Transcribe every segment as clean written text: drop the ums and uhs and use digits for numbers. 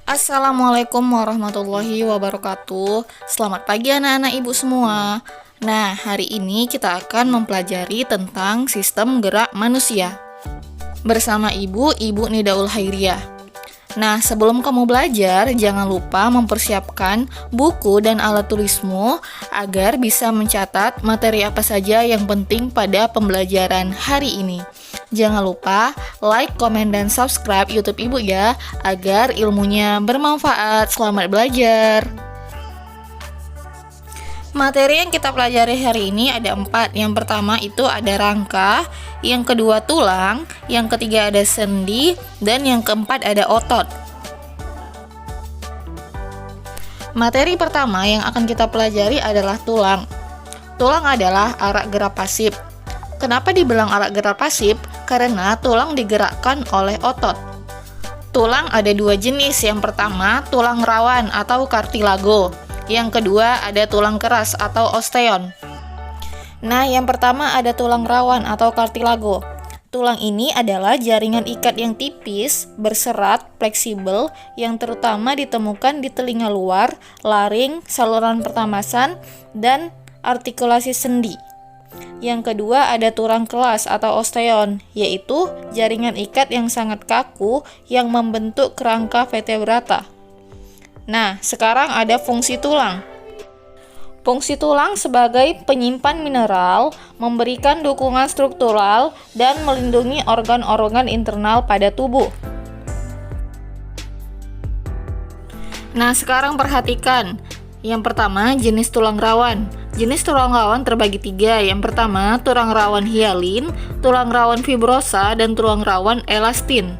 Assalamualaikum warahmatullahi wabarakatuh. Selamat pagi anak-anak ibu semua. Nah, hari ini kita akan mempelajari tentang sistem gerak manusia bersama Ibu Nidaul Hairiyah. Nah, sebelum kamu belajar, jangan lupa mempersiapkan buku dan alat tulismu agar bisa mencatat materi apa saja yang penting pada pembelajaran hari ini. Jangan lupa like, komen, dan subscribe YouTube Ibu ya, agar ilmunya bermanfaat. Selamat belajar. Materi yang kita pelajari hari ini ada 4. Yang pertama itu ada rangka, yang kedua tulang, yang ketiga ada sendi, dan yang keempat ada otot. Materi pertama yang akan kita pelajari adalah tulang. Tulang adalah alat gerak pasif. Kenapa dibilang alat gerak pasif? Karena tulang digerakkan oleh otot. Tulang ada 2 jenis. Yang pertama, tulang rawan atau kartilago. Yang kedua, ada tulang keras atau osteon. Nah, yang pertama ada tulang rawan atau kartilago. Tulang ini adalah jaringan ikat yang tipis, berserat, fleksibel, yang terutama ditemukan di telinga luar, laring, saluran pertamasan, dan artikulasi sendi. Yang kedua ada tulang kelas atau osteon, yaitu jaringan ikat yang sangat kaku yang membentuk kerangka vertebrata. Nah, sekarang ada fungsi tulang. Fungsi tulang sebagai penyimpan mineral, memberikan dukungan struktural, dan melindungi organ-organ internal pada tubuh. Nah, sekarang perhatikan. Yang pertama, jenis tulang rawan. Jenis tulang rawan terbagi 3. Yang pertama, tulang rawan hialin, tulang rawan fibrosa, dan tulang rawan elastin.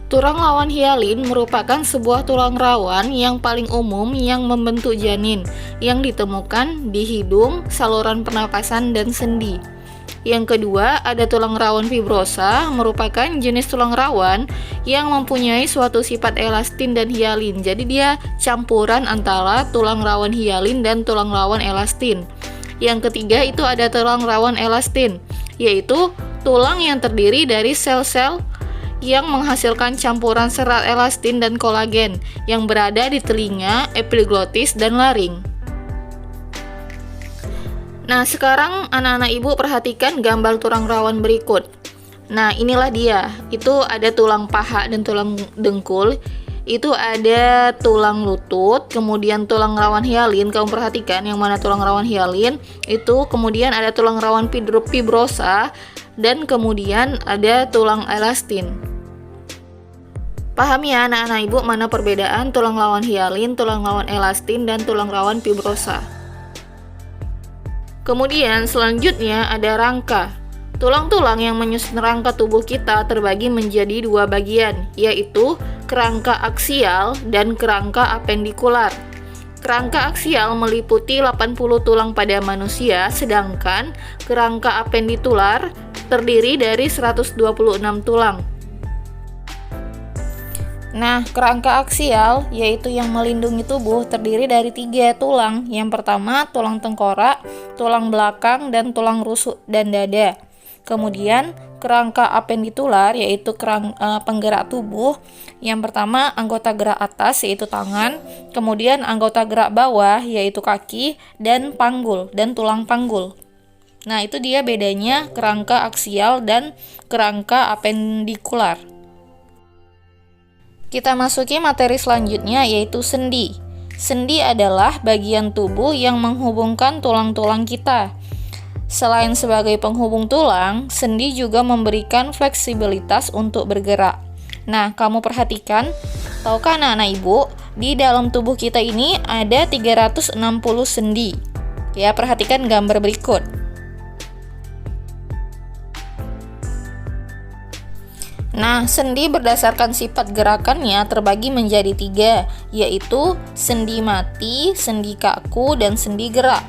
Tulang rawan hialin merupakan sebuah tulang rawan yang paling umum yang membentuk janin, yang ditemukan di hidung, saluran pernapasan, dan sendi. Yang kedua, ada tulang rawan fibrosa, merupakan jenis tulang rawan yang mempunyai suatu sifat elastin dan hialin. Jadi dia campuran antara tulang rawan hialin dan tulang rawan elastin. Yang ketiga itu ada tulang rawan elastin, yaitu tulang yang terdiri dari sel-sel yang menghasilkan campuran serat elastin dan kolagen yang berada di telinga, epiglotis, dan laring. Nah, sekarang anak-anak ibu perhatikan gambar tulang rawan berikut. Nah, inilah dia. Itu ada tulang paha dan tulang dengkul. Itu ada tulang lutut, kemudian tulang rawan hialin. Kamu perhatikan yang mana tulang rawan hialin. Itu kemudian ada tulang rawan fibrosa, dan kemudian ada tulang elastin. Pahami ya anak-anak ibu mana perbedaan tulang rawan hialin, tulang rawan elastin, dan tulang rawan fibrosa. Kemudian selanjutnya ada rangka. Tulang-tulang yang menyusun rangka tubuh kita terbagi menjadi 2 bagian, yaitu kerangka aksial dan kerangka apendikular. Kerangka aksial meliputi 80 tulang pada manusia, sedangkan kerangka apendikular terdiri dari 126 tulang. Nah, kerangka aksial yaitu yang melindungi tubuh terdiri dari 3 tulang. Yang pertama, tulang tengkorak, tulang belakang, dan tulang rusuk dan dada. Kemudian, kerangka apendikular yaitu penggerak tubuh. Yang pertama, anggota gerak atas yaitu tangan, kemudian anggota gerak bawah yaitu kaki, dan panggul dan tulang panggul. Nah, itu dia bedanya kerangka aksial dan kerangka apendikular. Kita masuki materi selanjutnya yaitu sendi. Sendi adalah bagian tubuh yang menghubungkan tulang-tulang kita. Selain sebagai penghubung tulang, sendi juga memberikan fleksibilitas untuk bergerak. Nah, kamu perhatikan, tahukah anak-anak ibu, di dalam tubuh kita ini ada 360 sendi. Ya, perhatikan gambar berikut. Nah, sendi berdasarkan sifat gerakannya terbagi menjadi 3, yaitu sendi mati, sendi kaku, dan sendi gerak.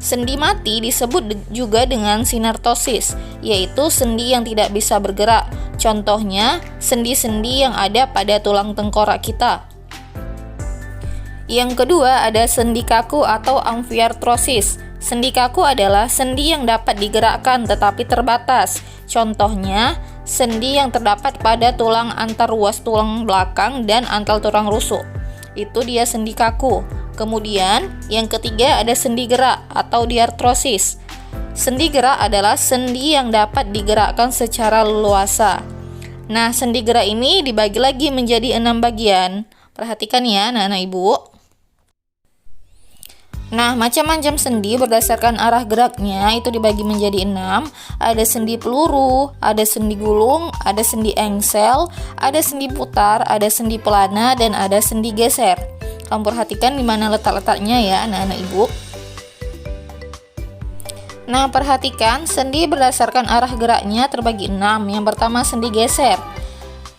Sendi mati disebut juga dengan sinertosis, yaitu sendi yang tidak bisa bergerak. Contohnya, sendi-sendi yang ada pada tulang tengkorak kita. Yang kedua ada sendi kaku atau amfiartrosis. Sendi kaku adalah sendi yang dapat digerakkan tetapi terbatas. Contohnya, sendi yang terdapat pada tulang antar ruas tulang belakang dan antar tulang rusuk. Itu dia sendi kaku. Kemudian yang ketiga ada sendi gerak atau diartrosis. Sendi gerak adalah sendi yang dapat digerakkan secara leluasa. Nah, sendi gerak ini dibagi lagi menjadi 6 bagian. Perhatikan ya anak-anak ibu. Nah, macam-macam sendi berdasarkan arah geraknya itu dibagi menjadi 6. Ada sendi peluru, ada sendi gulung, ada sendi engsel, ada sendi putar, ada sendi pelana, dan ada sendi geser. Kamu perhatikan di mana letak-letaknya ya anak-anak ibu. Nah, perhatikan sendi berdasarkan arah geraknya terbagi 6. Yang pertama sendi geser.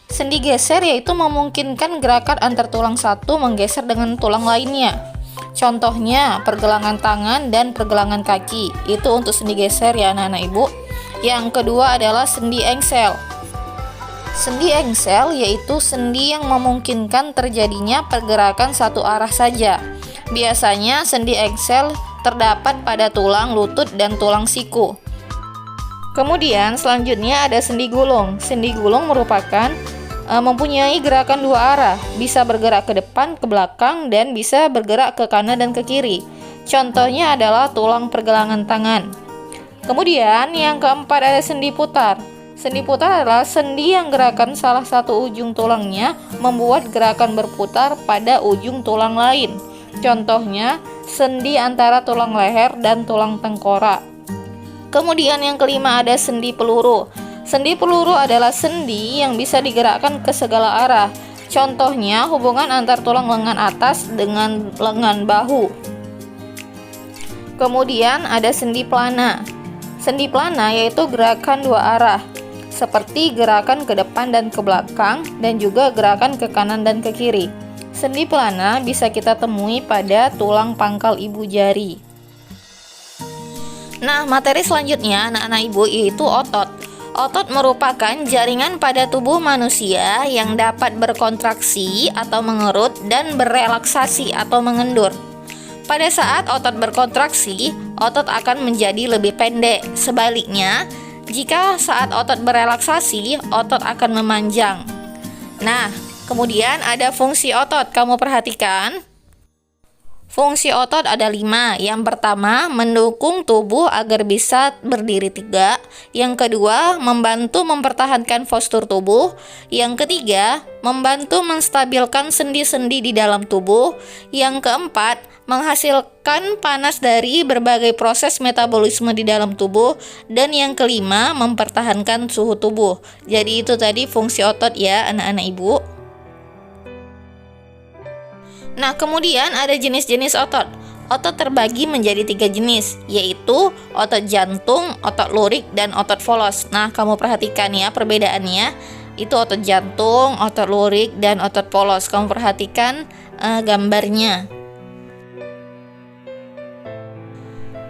Sendi geser yaitu memungkinkan gerakan antar tulang satu menggeser dengan tulang lainnya. Contohnya pergelangan tangan dan pergelangan kaki. Itu untuk sendi geser ya anak-anak ibu. Yang kedua adalah sendi engsel. Sendi engsel yaitu sendi yang memungkinkan terjadinya pergerakan satu arah saja. Biasanya sendi engsel terdapat pada tulang lutut dan tulang siku. Kemudian selanjutnya ada sendi gulung. Sendi gulung merupakan mempunyai gerakan dua arah, bisa bergerak ke depan, ke belakang, dan bisa bergerak ke kanan dan ke kiri. Contohnya adalah tulang pergelangan tangan. Kemudian yang keempat ada sendi putar. Sendi putar adalah sendi yang gerakan salah satu ujung tulangnya membuat gerakan berputar pada ujung tulang lain. Contohnya sendi antara tulang leher dan tulang tengkorak. Kemudian yang kelima ada sendi peluru. Sendi peluru adalah sendi yang bisa digerakkan ke segala arah. Contohnya hubungan antar tulang lengan atas dengan lengan bahu. Kemudian ada sendi pelana. Sendi pelana yaitu gerakan dua arah, seperti gerakan ke depan dan ke belakang, dan juga gerakan ke kanan dan ke kiri. Sendi pelana bisa kita temui pada tulang pangkal ibu jari. Nah, materi selanjutnya anak-anak ibu yaitu otot. Otot merupakan jaringan pada tubuh manusia yang dapat berkontraksi atau mengerut dan berelaksasi atau mengendur. Pada saat otot berkontraksi, otot akan menjadi lebih pendek. Sebaliknya, jika saat otot berelaksasi, otot akan memanjang. Nah, kemudian ada fungsi otot. Kamu perhatikan. Fungsi otot ada 5. Yang pertama, mendukung tubuh agar bisa berdiri tegak. Yang kedua, membantu mempertahankan postur tubuh. Yang ketiga, membantu menstabilkan sendi-sendi di dalam tubuh. Yang keempat, menghasilkan panas dari berbagai proses metabolisme di dalam tubuh. Dan yang kelima, mempertahankan suhu tubuh. Jadi itu tadi fungsi otot ya anak-anak ibu. Nah, kemudian ada jenis-jenis otot. Otot terbagi menjadi 3 jenis, yaitu otot jantung, otot lurik, dan otot volos. Nah, kamu perhatikan ya perbedaannya. Itu otot jantung, otot lurik, dan otot volos. Kamu perhatikan gambarnya.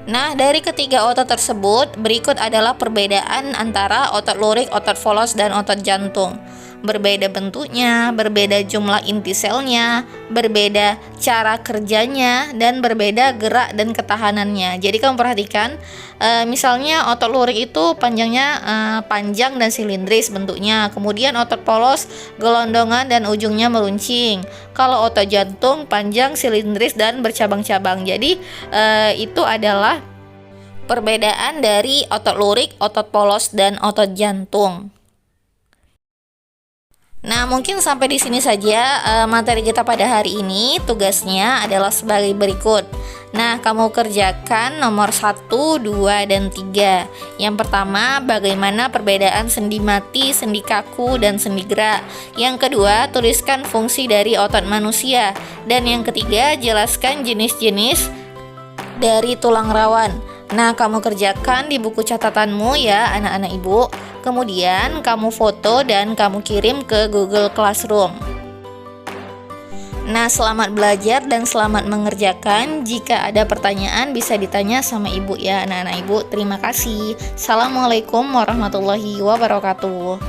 Nah, dari ketiga otot tersebut, berikut adalah perbedaan antara otot lurik, otot volos, dan otot jantung. Berbeda bentuknya, berbeda jumlah inti selnya, berbeda cara kerjanya, dan berbeda gerak dan ketahanannya. Jadi kamu perhatikan, misalnya otot lurik itu panjangnya panjang dan silindris bentuknya. Kemudian otot polos gelondongan dan ujungnya meruncing. Kalau otot jantung panjang, silindris, dan bercabang-cabang. Jadi itu adalah perbedaan dari otot lurik, otot polos, dan otot jantung. Nah, mungkin sampai di sini saja materi kita pada hari ini. Tugasnya adalah sebagai berikut. Nah, kamu kerjakan nomor 1, 2, dan 3. Yang pertama, bagaimana perbedaan sendi mati, sendi kaku, dan sendi gerak. Yang kedua, tuliskan fungsi dari otot manusia. Dan yang ketiga, jelaskan jenis-jenis dari tulang rawan. Nah, kamu kerjakan di buku catatanmu ya anak-anak ibu. Kemudian kamu foto dan kamu kirim ke Google Classroom. Nah, selamat belajar dan selamat mengerjakan. Jika ada pertanyaan bisa ditanya sama ibu ya anak-anak ibu. Terima kasih. Assalamualaikum warahmatullahi wabarakatuh.